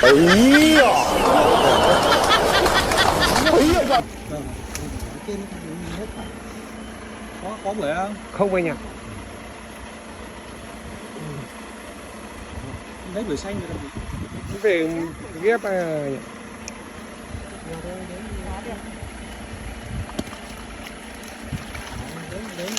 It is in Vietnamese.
ấy à. Ấy à. Trên hết cả. Có bưởi không? Không anh ạ. Lấy bưởi xanh rồi làm gì? Về ghép Đến